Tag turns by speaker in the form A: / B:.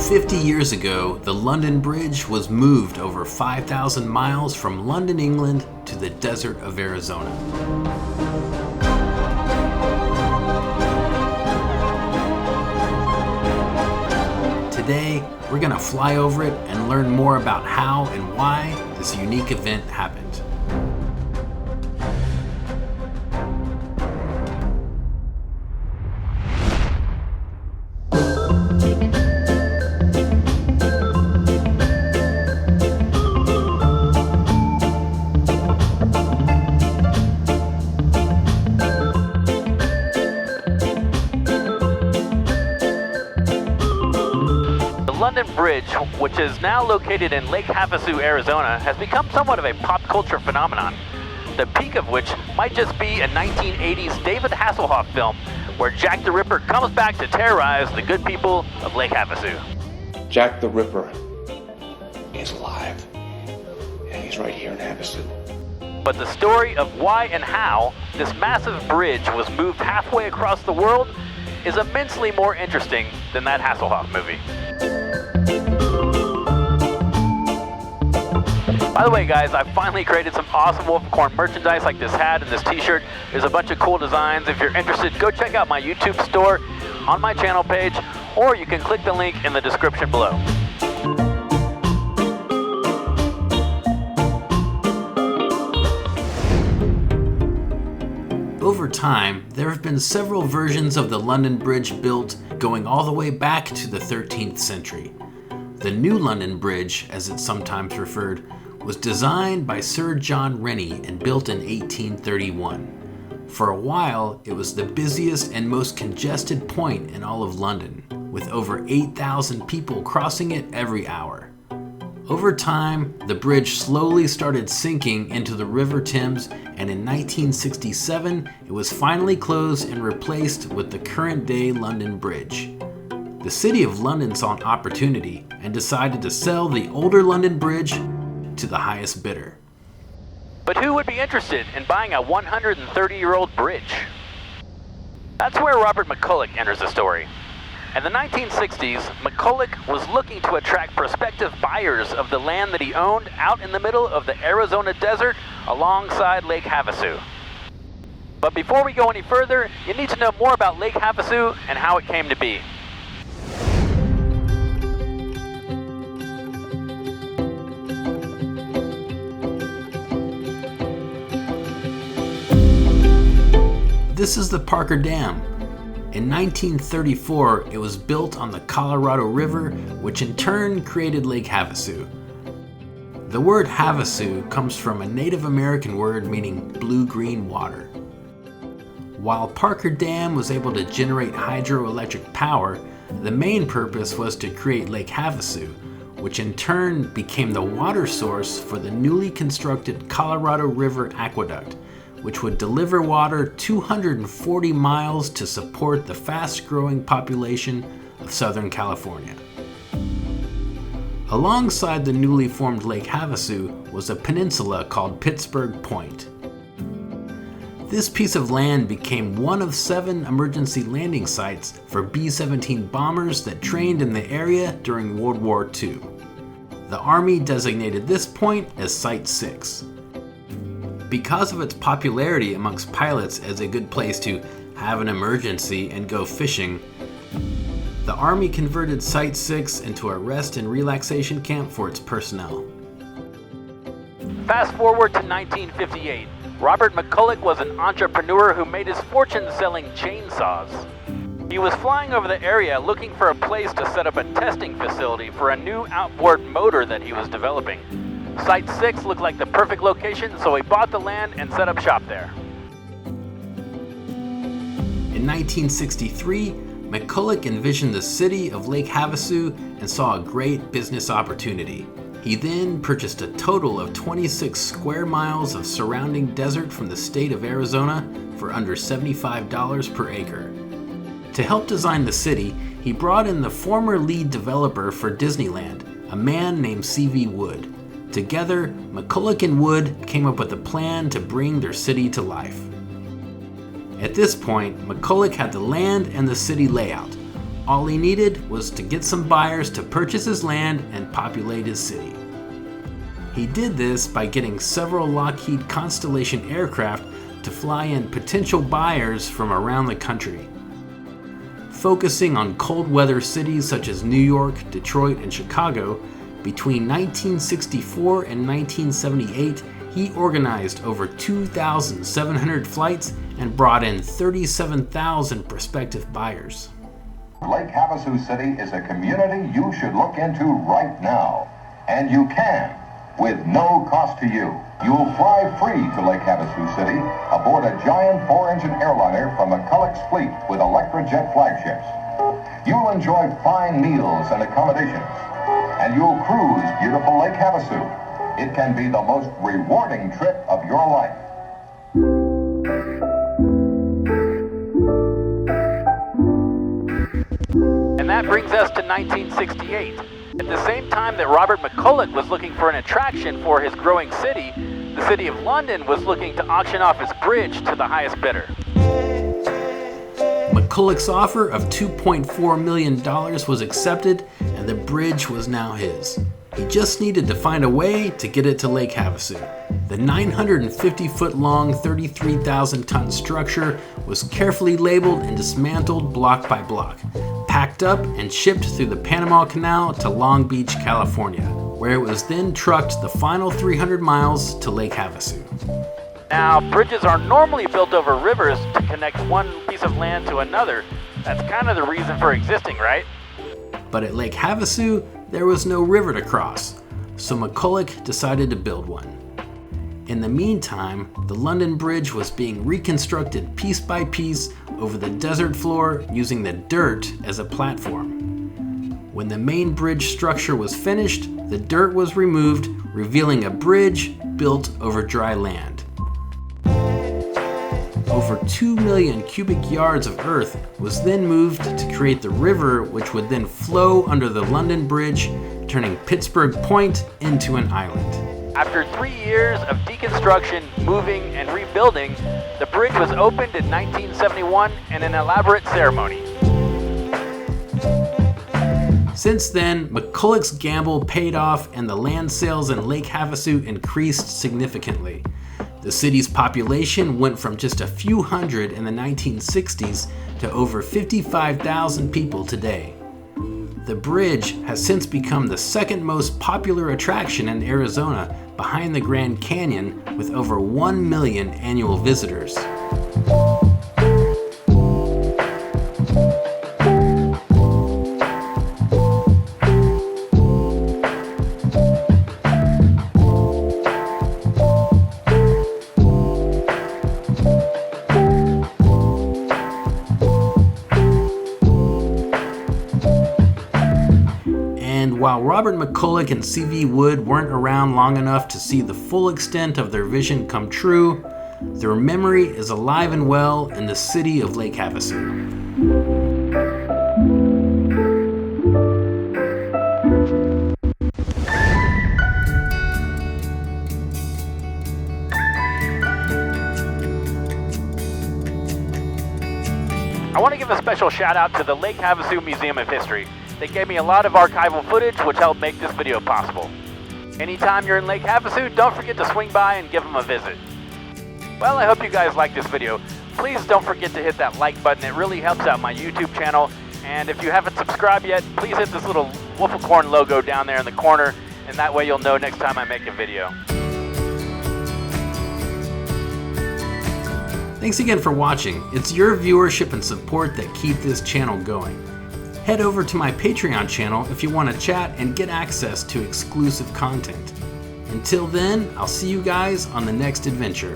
A: 50 years ago, the London Bridge was moved over 5,000 miles from London, England to the desert of Arizona. Today, we're going to fly over it and learn more about how and why this unique event happened.
B: The London Bridge, which is now located in Lake Havasu, Arizona, has become somewhat of a pop culture phenomenon, the peak of which might just be a 1980s David Hasselhoff film where Jack the Ripper comes back to terrorize the good people of Lake Havasu.
C: Jack the Ripper is alive, and he's right here in Havasu.
B: But the story of why and how this massive bridge was moved halfway across the world is immensely more interesting than that Hasselhoff movie. By the way, guys, I finally created some awesome Wolficorn merchandise like this hat and this t-shirt. There's a bunch of cool designs. If you're interested, go check out my YouTube store on my channel page, or you can click the link in the description below.
A: Over time, there have been several versions of the London Bridge built, going all the way back to the 13th century. The New London Bridge, as it's sometimes referred, was designed by Sir John Rennie and built in 1831. For a while, it was the busiest and most congested point in all of London, with over 8,000 people crossing it every hour. Over time, the bridge slowly started sinking into the River Thames, and in 1967, it was finally closed and replaced with the current-day London Bridge. The City of London saw an opportunity and decided to sell the older London Bridge to the highest bidder.
B: But who would be interested in buying a 130-year-old bridge? That's where Robert McCulloch enters the story. In the 1960s, McCulloch was looking to attract prospective buyers of the land that he owned out in the middle of the Arizona desert alongside Lake Havasu. But before we go any further, you need to know more about Lake Havasu and how it came to be.
A: This is the Parker Dam. In 1934, it was built on the Colorado River, which in turn created Lake Havasu. The word Havasu comes from a Native American word meaning blue-green water. While Parker Dam was able to generate hydroelectric power, the main purpose was to create Lake Havasu, which in turn became the water source for the newly constructed Colorado River Aqueduct, which would deliver water 240 miles to support the fast-growing population of Southern California. Alongside the newly formed Lake Havasu was a peninsula called Pittsburgh Point. This piece of land became one of 7 emergency landing sites for B-17 bombers that trained in the area during World War II. The Army designated this point as Site 6. Because of its popularity amongst pilots as a good place to have an emergency and go fishing, the Army converted Site 6 into a rest and relaxation camp for its personnel.
B: Fast forward to 1958. Robert McCulloch was an entrepreneur who made his fortune selling chainsaws. He was flying over the area looking for a place to set up a testing facility for a new outboard motor that he was developing. Site 6 looked like the perfect location, so he bought the land and set up shop there.
A: In 1963, McCulloch envisioned the city of Lake Havasu and saw a great business opportunity. He then purchased a total of 26 square miles of surrounding desert from the state of Arizona for under $75 per acre. To help design the city, he brought in the former lead developer for Disneyland, a man named C.V. Wood. Together, McCulloch and Wood came up with a plan to bring their city to life. At this point, McCulloch had the land and the city layout. All he needed was to get some buyers to purchase his land and populate his city. He did this by getting several Lockheed Constellation aircraft to fly in potential buyers from around the country. Focusing on cold weather cities such as New York, Detroit, and Chicago, between 1964 and 1978, he organized over 2,700 flights and brought in 37,000 prospective buyers.
D: Lake Havasu City is a community you should look into right now. And you can, with no cost to you. You'll fly free to Lake Havasu City aboard a giant 4-engine airliner from McCulloch's fleet with Electrajet flagships. You'll enjoy fine meals and accommodations. And you'll cruise beautiful Lake Havasu. It can be the most rewarding trip of your life.
B: And that brings us to 1968. At the same time that Robert McCulloch was looking for an attraction for his growing city, the city of London was looking to auction off its bridge to the highest bidder.
A: McCulloch's offer of $2.4 million was accepted, and the bridge was now his. He just needed to find a way to get it to Lake Havasu. The 950-foot-long, 33,000-ton structure was carefully labeled and dismantled block by block, packed up and shipped through the Panama Canal to Long Beach, California, where it was then trucked the final 300 miles to Lake Havasu.
B: Now, bridges are normally built over rivers to connect one piece of land to another. That's kind of the reason for existing, right?
A: But at Lake Havasu, there was no river to cross, so McCulloch decided to build one. In the meantime, the London Bridge was being reconstructed piece by piece over the desert floor using the dirt as a platform. When the main bridge structure was finished, the dirt was removed, revealing a bridge built over dry land. Over 2 million cubic yards of earth was then moved to create the river, which would then flow under the London Bridge, turning Pittsburgh Point into an island.
B: After 3 years of deconstruction, moving, and rebuilding, the bridge was opened in 1971 in an elaborate ceremony.
A: Since then, McCulloch's gamble paid off and the land sales in Lake Havasu increased significantly. The city's population went from just a few hundred in the 1960s to over 55,000 people today. The bridge has since become the second most popular attraction in Arizona, behind the Grand Canyon, with over 1 million annual visitors. While Robert McCulloch and C.V. Wood weren't around long enough to see the full extent of their vision come true, their memory is alive and well in the city of Lake Havasu.
B: I want to give a special shout out to the Lake Havasu Museum of History. They gave me a lot of archival footage, which helped make this video possible. Anytime you're in Lake Havasu, don't forget to swing by and give them a visit. Well, I hope you guys liked this video. Please don't forget to hit that like button. It really helps out my YouTube channel. And if you haven't subscribed yet, please hit this little Wolficorn logo down there in the corner, and that way you'll know next time I make a video.
A: Thanks again for watching. It's your viewership and support that keep this channel going. Head over to my Patreon channel if you want to chat and get access to exclusive content. Until then, I'll see you guys on the next adventure.